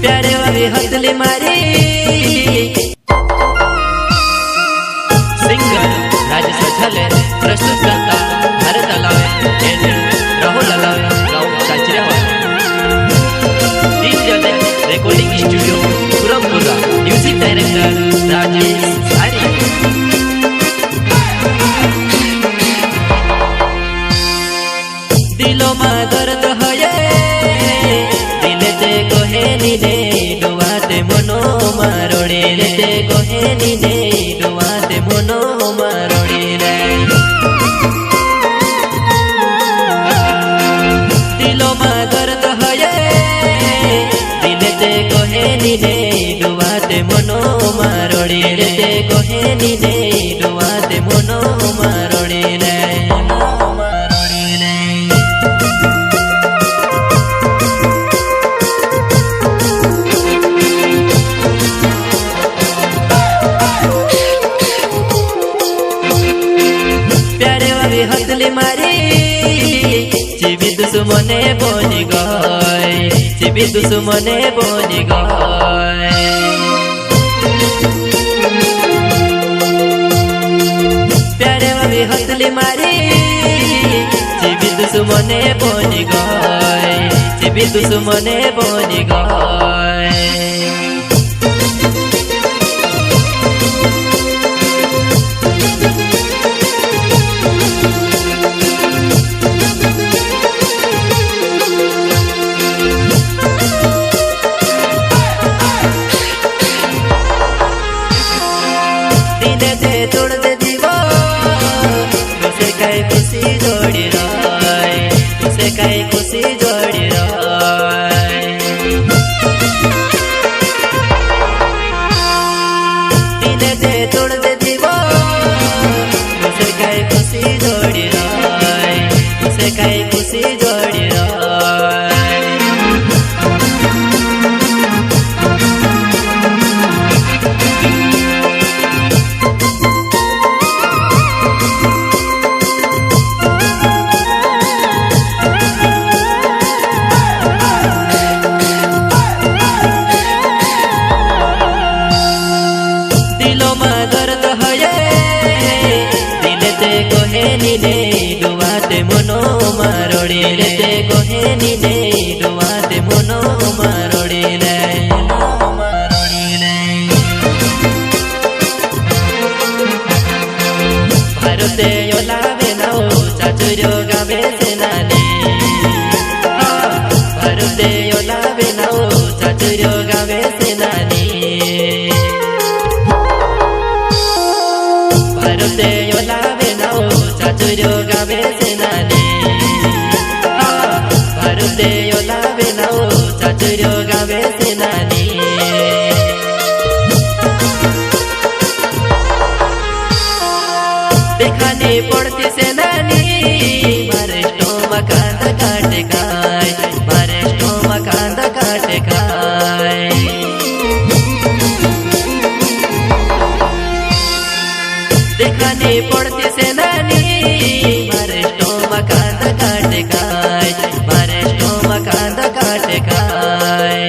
प्यारे वाली हथली मारी सिंगर राजेश झले प्रस्तुत करता भारत अलावे राहुल अलावे राव साचरेवा डीजे रेकॉर्डिंग स्टूडियो पुरमपुरा म्यूजिक डायरेक्टर राजेश सारी दिलो में दर्द है दिले ते कोहे नीने डुवाते मनो मारोड़े ते कोहे नीने डुवाते मनो मारोड़े रे दिलो में दर्द है दिले ते कोहे नीने डुवाते मनो मारोड़े ते कोहे नीने डुवाते मनो मारोड़े रे हथली मारी चिबी दुश्मने बोनी गए चिबी दुश्मने बोनी गए प्यारे वाली हथली मारी चिबी दुश्मने बोनी गए चिबी दुश्मने बोनी गए तोड़ दे दीवा उसे कई खुशी जोड़ी राय उसे कई खुशी जोड़ी राय दिले दे तोड़ दे दीवा उसे कई खुशी जोड़ी राय उसे कई खुशी जोड़ी राय नीने डुवाते मनो मारोड़े ते कोहे नीने डुवाते मनो मारोड़े रे भारते ओलावे नाओ चाचुर्यो गावे सेनानी भारते ओलावे नाओ चाचुर्यो गावे सेनानी भारते ओलावे नाओ चाचुर्यो गावे सेनानी भारते ओलावे नाओ चाचुर्यो गावे सेनानी देखानी पड़ती सेनानी मारे स्टोमा कांदा काटे खाए मारे स्टोमा कांदा काटे खाए देखानी पड़ती सेनानी मारे स्टोमा कांदा काटे खाए मारे स्टोमा कांदा काटे खाए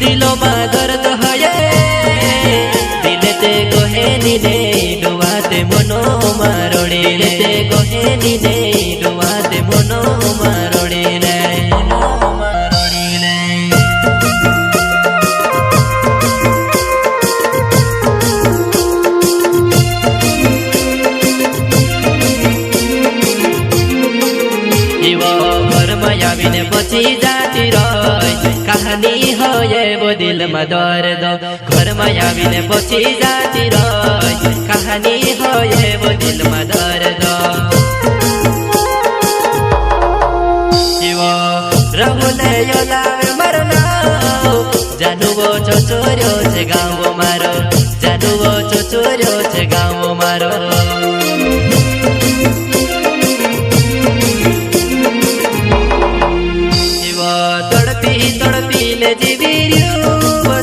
दिलो में दर्द है दिले ते कोहे नीने डुवाते मनो मारोड़े ते कोहे नीने डुवाते मनो मारोड़े रे घर में आवीने बची जाती रही कहानी हो ये वो दिल में दर्द घर में आवीने बची जाती रही कहानी हो ये वो दिल में दर्द राहुल योलावे मरना जानू वो चोचोर्यो छे गाँव मारो जानू वो चोचोर्यो छे गाँव मारो तड़पी तड़पी ले जीवी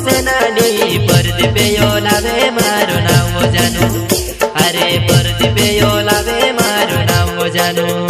सेनानी पर दे यो लावे मारो नाम जानो, अरे परदीपे यो लावे मारो नाम जानो।